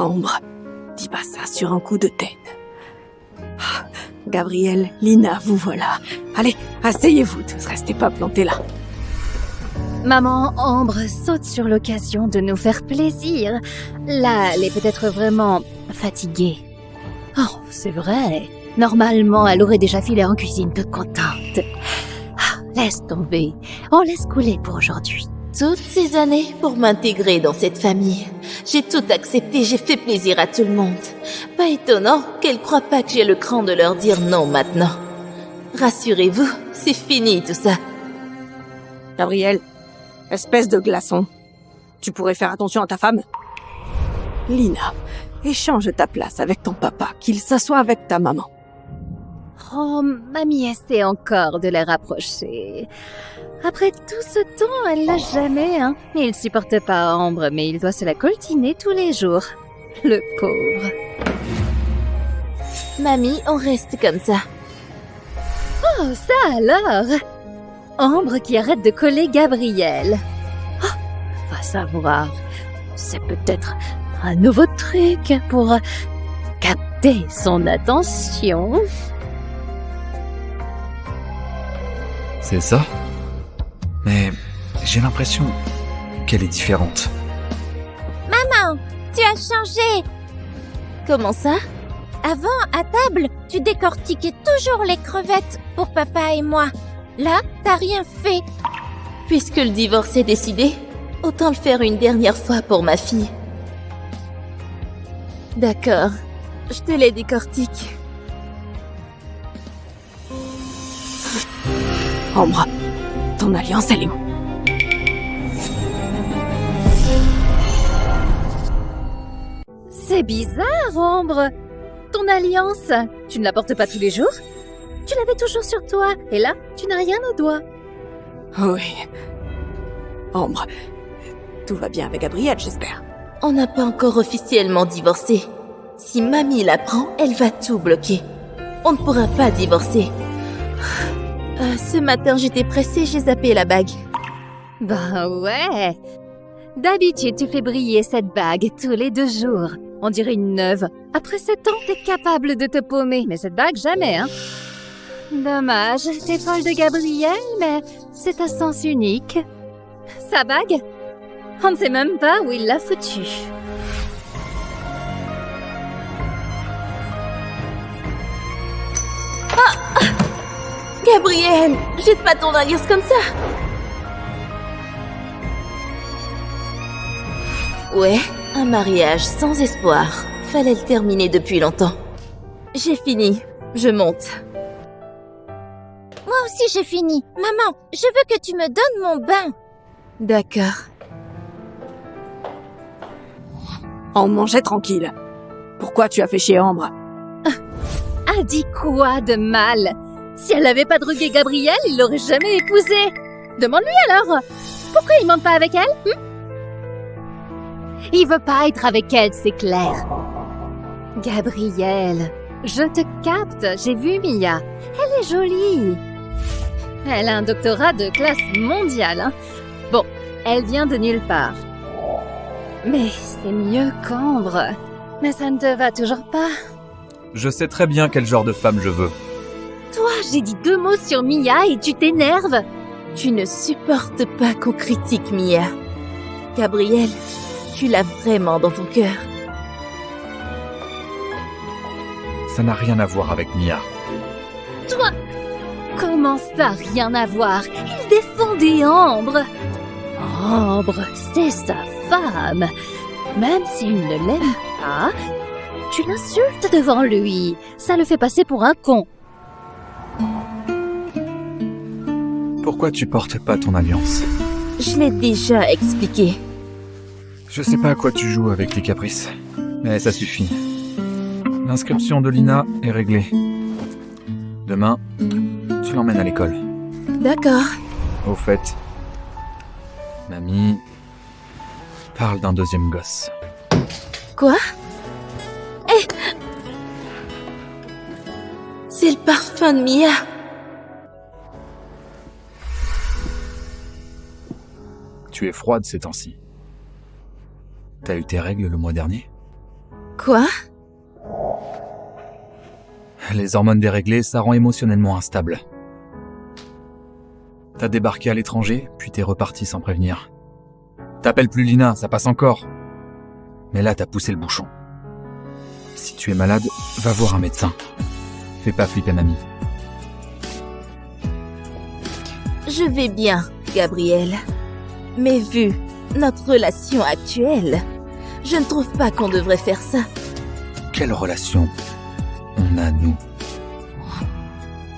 Ambre, dis pas ça sur un coup de tête. Ah, Gabriel, Lina, vous voilà. Allez, asseyez-vous, ne restez pas plantés là. Maman Ambre saute sur l'occasion de nous faire plaisir. Là, elle est peut-être vraiment fatiguée. Oh, c'est vrai. Normalement, elle aurait déjà filé en cuisine toute contente. Ah, laisse tomber. On laisse couler pour aujourd'hui. Toutes ces années pour m'intégrer dans cette famille. J'ai tout accepté, j'ai fait plaisir à tout le monde. Pas étonnant qu'elle croit pas que j'ai le cran de leur dire non maintenant. Rassurez-vous, c'est fini tout ça. Gabriel, espèce de glaçon. Tu pourrais faire attention à ta femme? Lina, échange ta place avec ton papa, qu'il s'assoie avec ta maman. Oh, mamie essaie encore de les rapprocher. Après tout ce temps, elle l'a jamais, hein. Il supporte pas Ambre, mais il doit se la coltiner tous les jours. Le pauvre. Mamie, on reste comme ça. Oh, ça alors! Ambre qui arrête de coller Gabriel. Oh, va savoir. C'est peut-être un nouveau truc pour capter son attention. C'est ça? Mais j'ai l'impression qu'elle est différente. Maman, tu as changé. Comment ça? Avant, à table, tu décortiquais toujours les crevettes pour papa et moi. Là, t'as rien fait. Puisque le divorce est décidé, autant le faire une dernière fois pour ma fille. D'accord, je te les décortique. Ambre, ton alliance, elle est où? C'est bizarre, Ambre. Ton alliance, tu ne la portes pas tous les jours? Tu l'avais toujours sur toi, et là, tu n'as rien au doigt. Oui. Ambre, tout va bien avec Gabriel, j'espère. On n'a pas encore officiellement divorcé. Si mamie l'apprend, elle va tout bloquer. On ne pourra pas divorcer. Ce matin, j'étais pressée, j'ai zappé la bague. Bah ouais. D'habitude, tu fais briller cette bague tous les 2 jours. On dirait une neuve. Après 7 ans, t'es capable de te paumer. Mais cette bague, jamais, hein. Dommage, t'es folle de Gabriel, mais c'est à sens unique. Sa bague? On ne sait même pas où il l'a foutue. Gabriel, jette pas ton alliance comme ça. Ouais, un mariage sans espoir. Fallait le terminer depuis longtemps. J'ai fini, je monte. Moi aussi, j'ai fini. Maman, je veux que tu me donnes mon bain. D'accord. On mangeait tranquille. Pourquoi tu as fait chier Ambre? A dit quoi de mal? Si elle n'avait pas drogué Gabriel, il l'aurait jamais épousée. Demande-lui alors. Pourquoi il monte pas avec elle? Il veut pas être avec elle, c'est clair. Gabriel, je te capte, j'ai vu Mia. Elle est jolie. Elle a un doctorat de classe mondiale, hein. Bon, elle vient de nulle part. Mais c'est mieux qu'Ambre. Mais ça ne te va toujours pas. Je sais très bien quel genre de femme je veux. Toi, j'ai dit 2 mots sur Mia et tu t'énerves. Tu ne supportes pas qu'on critique Mia. Gabriel, tu l'as vraiment dans ton cœur. Ça n'a rien à voir avec Mia. Toi, comment ça, rien à voir? Il défendait Ambre. Ambre, c'est sa femme. Même s'il ne l'aime pas, tu l'insultes devant lui. Ça le fait passer pour un con. Pourquoi tu portes pas ton alliance? Je l'ai déjà expliqué. Je sais pas à quoi tu joues avec les caprices, mais ça suffit. L'inscription de Lina est réglée. Demain, tu l'emmènes à l'école. D'accord. Au fait, mamie parle d'un 2e gosse. Quoi? Eh! C'est le parfum de Mia. Tu es froide ces temps-ci. T'as eu tes règles le mois dernier? Quoi? Les hormones déréglées, ça rend émotionnellement instable. T'as débarqué à l'étranger, puis t'es reparti sans prévenir. T'appelles plus Lina, ça passe encore. Mais là, t'as poussé le bouchon. Si tu es malade, va voir un médecin. Fais pas flipper mamie. Je vais bien, Gabriel. Mais vu notre relation actuelle, je ne trouve pas qu'on devrait faire ça. Quelle relation on a, nous?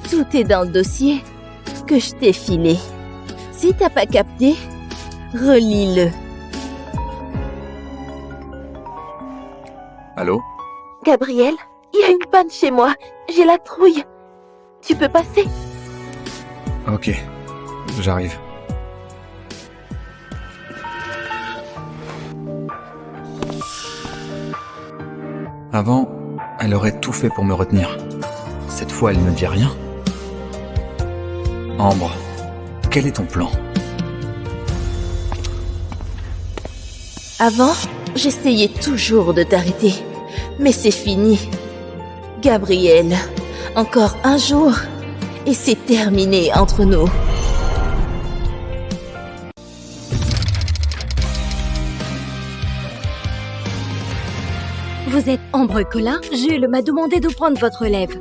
Tout est dans le dossier que je t'ai filé. Si t'as pas capté, relis-le. Allô? Gabriel, il y a une panne chez moi. J'ai la trouille. Tu peux passer? Ok, j'arrive. Avant, elle aurait tout fait pour me retenir. Cette fois, elle ne dit rien. Ambre, quel est ton plan? Avant, j'essayais toujours de t'arrêter. Mais c'est fini. Gabriel, encore un jour et c'est terminé entre nous. Vous êtes Ambre Colin? Jules m'a demandé de prendre votre relève.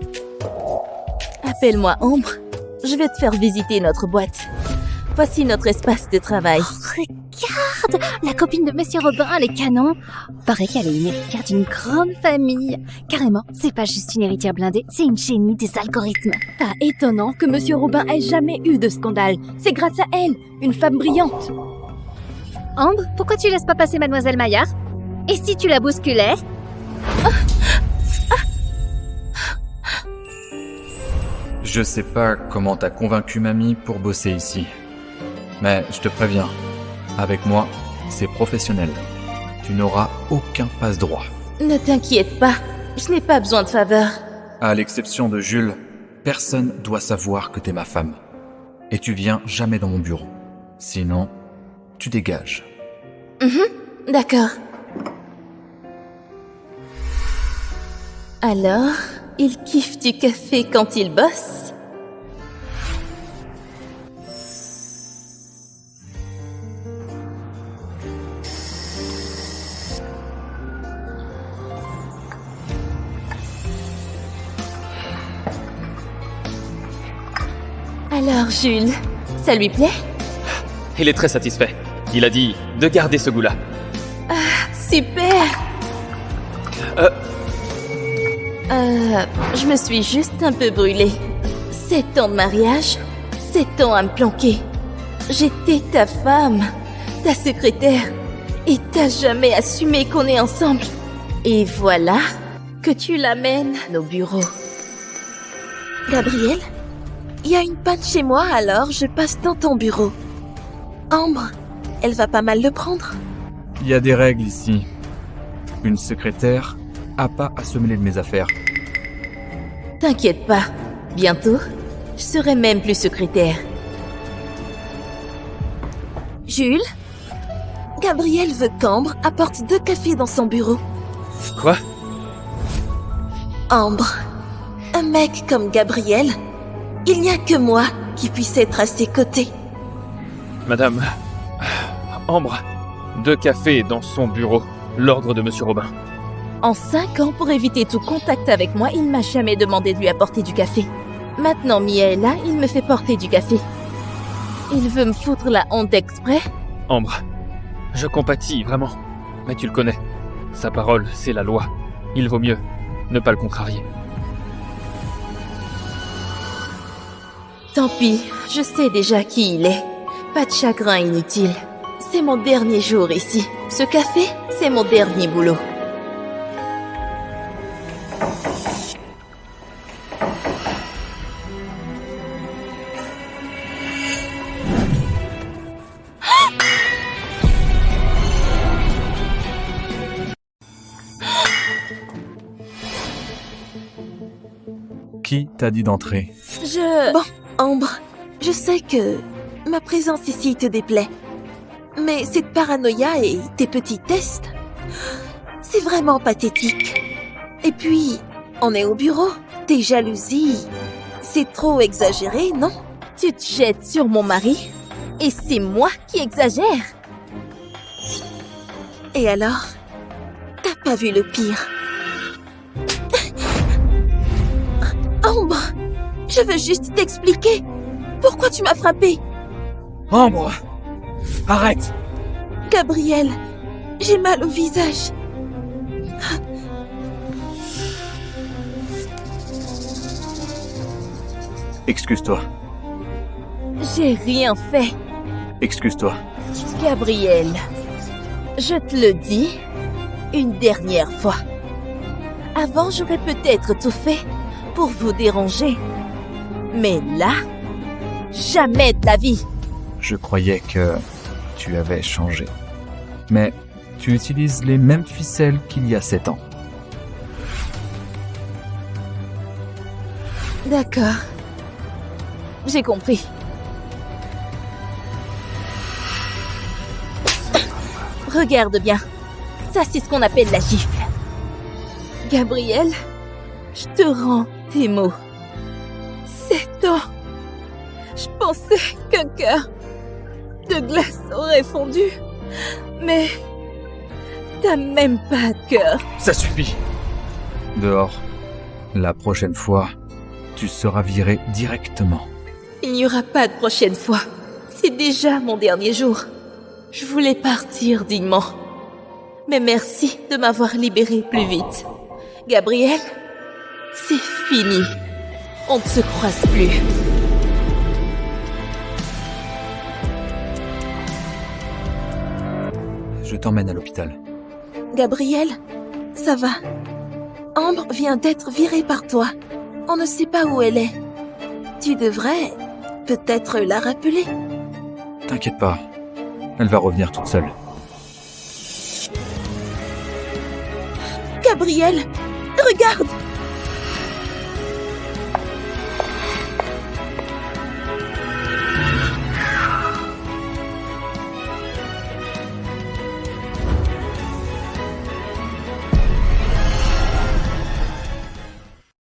Appelle-moi Ambre. Je vais te faire visiter notre boîte. Voici notre espace de travail. Regarde, la copine de Monsieur Robin, elle est canon. Paraît qu'elle est une héritière d'une grande famille. Carrément, c'est pas juste une héritière blindée, c'est une génie des algorithmes. Pas étonnant que Monsieur Robin ait jamais eu de scandale. C'est grâce à elle, une femme brillante. Ambre, pourquoi tu laisses pas passer Mademoiselle Maillard? Et si tu la bousculais? Je sais pas comment t'as convaincu mamie pour bosser ici. Mais je te préviens, avec moi, c'est professionnel. Tu n'auras aucun passe-droit. Ne t'inquiète pas, je n'ai pas besoin de faveur. À l'exception de Jules, personne doit savoir que t'es ma femme. Et tu viens jamais dans mon bureau. Sinon, tu dégages. D'accord. Alors, il kiffe du café quand il bosse? Alors, Jules, ça lui plaît? Il est très satisfait. Il a dit de garder ce goût-là. Super! Je me suis juste un peu brûlée. 7 ans de mariage, 7 ans à me planquer. J'étais ta femme, ta secrétaire, et t'as jamais assumé qu'on est ensemble. Et voilà que tu l'amènes à nos bureaux. Gabriel, il y a une panne chez moi, alors je passe dans ton bureau. Ambre, elle va pas mal le prendre. Il y a des règles ici. Une secrétaire a pas à se mêler de mes affaires. T'inquiète pas, bientôt, je serai même plus secrétaire. Jules, Gabriel veut qu'Ambre apporte 2 cafés dans son bureau. Quoi? Ambre, un mec comme Gabriel, il n'y a que moi qui puisse être à ses côtés. Madame... Ambre, 2 cafés dans son bureau. L'ordre de Monsieur Robin. En 5 ans, pour éviter tout contact avec moi, il m'a jamais demandé de lui apporter du café. Maintenant, Mia est là, il me fait porter du café. Il veut me foutre la honte exprès? Ambre, je compatis, vraiment. Mais tu le connais. Sa parole, c'est la loi. Il vaut mieux ne pas le contrarier. Tant pis, je sais déjà qui il est. Pas de chagrin inutile. C'est mon dernier jour ici. Ce café, c'est mon dernier boulot. Qui t'a dit d'entrer? Bon, Ambre, je sais que ma présence ici te déplaît. Mais cette paranoïa et tes petits tests, C'est vraiment pathétique. Et puis, on est au bureau. Tes jalousies, c'est trop exagéré, non? Tu te jettes sur mon mari et c'est moi qui exagère. Et alors, t'as pas vu le pire? Ambre, je veux juste t'expliquer. Pourquoi tu m'as frappé? Ambre! Arrête! Gabriel, j'ai mal au visage. Excuse-toi. J'ai rien fait. Excuse-toi. Gabriel, je te le dis une dernière fois. Avant, j'aurais peut-être tout fait pour vous déranger. Mais là, jamais de la vie. Je croyais que tu avais changé. Mais tu utilises les mêmes ficelles qu'il y a 7 ans. D'accord. J'ai compris. Regarde bien. Ça, c'est ce qu'on appelle la gifle. Gabriel, je te rends tes mots. 7 ans. Je pensais qu'un cœur de glace aurait fondu. Mais t'as même pas de cœur. Ça suffit. Dehors. La prochaine fois, tu seras viré directement. Il n'y aura pas de prochaine fois. C'est déjà mon dernier jour. Je voulais partir dignement. Mais merci de m'avoir libéré plus vite. Gabriel, c'est fini. On ne se croise plus. Je t'emmène à l'hôpital. Gabriel, ça va. Ambre vient d'être virée par toi. On ne sait pas où elle est. Tu devrais peut-être la rappeler. T'inquiète pas. Elle va revenir toute seule. Gabriel, regarde!